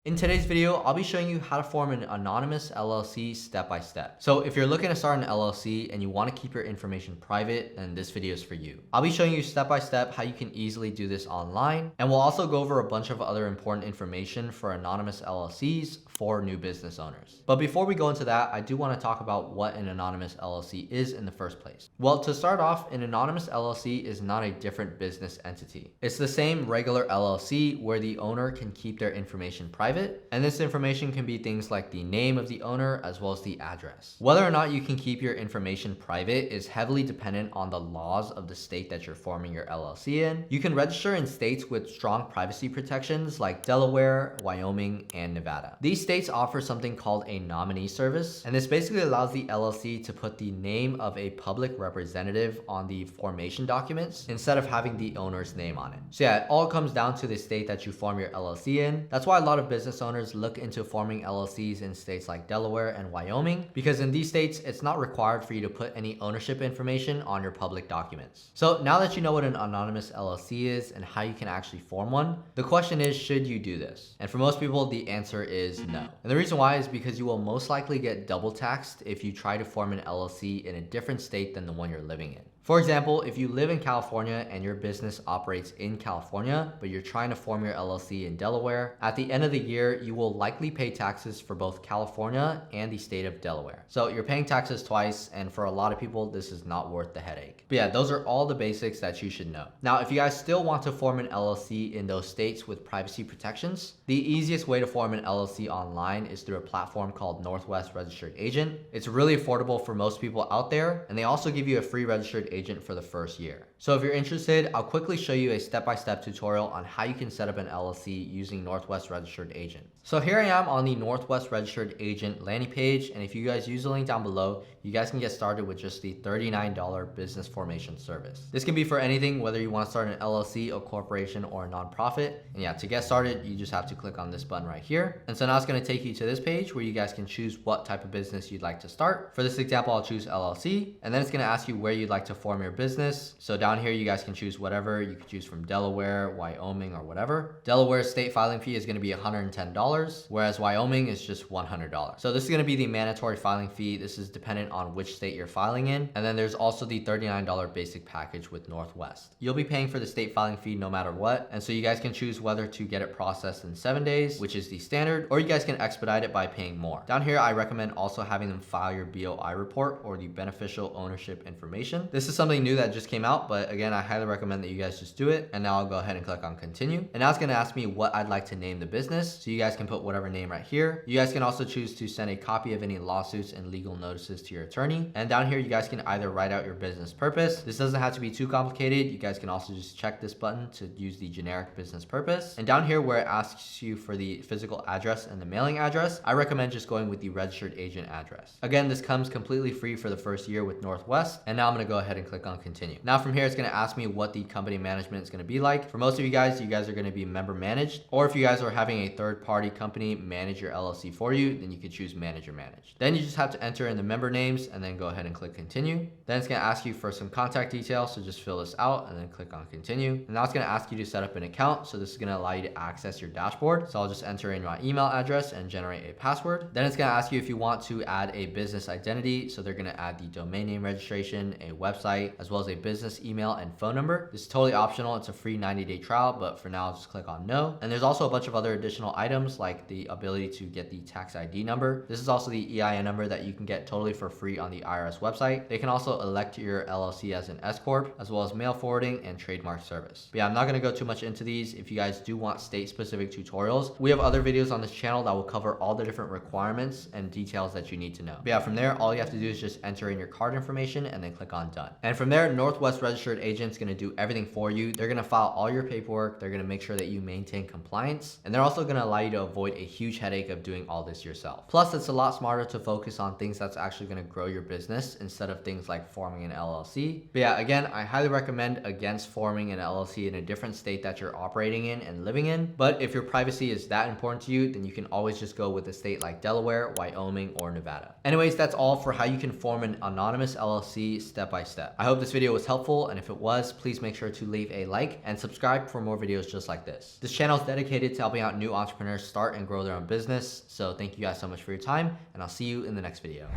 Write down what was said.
In today's video, I'll be showing you how to form an anonymous LLC step by step. So if you're looking to start an LLC and you want to keep your information private, then this video is for you. I'll be showing you step by step how you can easily do this online, and we'll also go over a bunch of other important information for anonymous LLCs for new business owners. But before we go into that, I do want to talk about what an anonymous LLC is in the first place. Well, to start off, an anonymous LLC is not a different business entity. It's the same regular LLC where the owner can keep their information private. And this information can be things like the name of the owner as well as the address. Whether or not you can keep your information private is heavily dependent on the laws of the state that you're forming your LLC in. You can register in states with strong privacy protections like Delaware, Wyoming, and Nevada. These states offer something called a nominee service, and this basically allows the LLC to put the name of a public representative on the formation documents instead of having the owner's name on it. So yeah, it all comes down to the state that you form your LLC in. That's why a lot of business owners look into forming LLCs in states like Delaware and Wyoming, because in these states, it's not required for you to put any ownership information on your public documents. So now that you know what an anonymous LLC is and how you can actually form one, the question is, should you do this? And for most people, the answer is no. And the reason why is because you will most likely get double taxed if you try to form an LLC in a different state than the one you're living in. For example, if you live in California and your business operates in California, but you're trying to form your LLC in Delaware, at the end of the year, you will likely pay taxes for both California and the state of Delaware. So you're paying taxes twice, and for a lot of people, this is not worth the headache. But yeah, those are all the basics that you should know. Now, if you guys still want to form an LLC in those states with privacy protections, the easiest way to form an LLC online is through a platform called Northwest Registered Agent. It's really affordable for most people out there, and they also give you a free registered agent for the first year. So if you're interested, I'll quickly show you a step-by-step tutorial on how you can set up an LLC using Northwest Registered Agent. So here I am on the Northwest Registered Agent landing page, and if you guys use the link down below, you guys can get started with just the $39 business formation service. This can be for anything, whether you want to start an LLC, a corporation, or a nonprofit. And yeah, to get started, you just have to click on this button right here. And so now it's going to take you to this page where you guys can choose what type of business you'd like to start. For this example, I'll choose LLC, and then it's going to ask you where you'd like to form your business. So down here, you guys can choose whatever. You can choose from Delaware, Wyoming, or whatever. Delaware's state filing fee is going to be $110, whereas Wyoming is just $100. So this is going to be the mandatory filing fee. This is dependent on which state you're filing in. And then there's also the $39 basic package with Northwest. You'll be paying for the state filing fee no matter what. And so you guys can choose whether to get it processed in 7 days, which is the standard, or you guys can expedite it by paying more. Down here, I recommend also having them file your BOI report or the beneficial ownership information. This is something new that just came out, but again, I highly recommend that you guys just do it. And now I'll go ahead and click on continue. And now it's going to ask me what I'd like to name the business. So you guys can put whatever name right here. You guys can also choose to send a copy of any lawsuits and legal notices to your attorney. And down here, you guys can either write out your business purpose. This doesn't have to be too complicated. You guys can also just check this button to use the generic business purpose. And down here where it asks you for the physical address and the mailing address, I recommend just going with the registered agent address. Again, this comes completely free for the first year with Northwest. And now I'm going to go ahead and click on continue. Now from here, it's going to ask me what the company management is going to be like. For most of you guys are going to be member managed, or if you guys are having a third party company manage your LLC for you, then you could choose manager managed. Then you just have to enter in the member names and then go ahead and click continue. Then it's going to ask you for some contact details, so just fill this out and then click on continue. And now it's going to ask you to set up an account, so this is going to allow you to access your dashboard. So I'll just enter in my email address and generate a password. Then it's going to ask you if you want to add a business identity, so they're going to add the domain name registration, a website, as well as a business email and phone number. This is totally optional. It's a free 90-day trial, but for now, I'll just click on no. And there's also a bunch of other additional items like the ability to get the tax ID number. This is also the EIN number that you can get totally for free on the IRS website. They can also elect your LLC as an S Corp, as well as mail forwarding and trademark service. But yeah, I'm not going to go too much into these. If you guys do want state-specific tutorials, we have other videos on this channel that will cover all the different requirements and details that you need to know. But yeah, from there, all you have to do is just enter in your card information and then click on done. And from there, Northwest Registered Agent is going to do everything for you. They're going to file all your paperwork. They're going to make sure that you maintain compliance, and they're also going to allow you to avoid a huge headache of doing all this yourself. Plus, it's a lot smarter to focus on things that's actually going to grow your business instead of things like forming an LLC. But yeah, again, I highly recommend against forming an LLC in a different state that you're operating in and living in. But if your privacy is that important to you, then you can always just go with a state like Delaware, Wyoming, or Nevada. Anyways, that's all for how you can form an anonymous LLC step by step. I hope this video was helpful, and if it was, please make sure to leave a like and subscribe for more videos just like this. This channel is dedicated to helping out new entrepreneurs start and grow their own business. So thank you guys so much for your time, and I'll see you in the next video.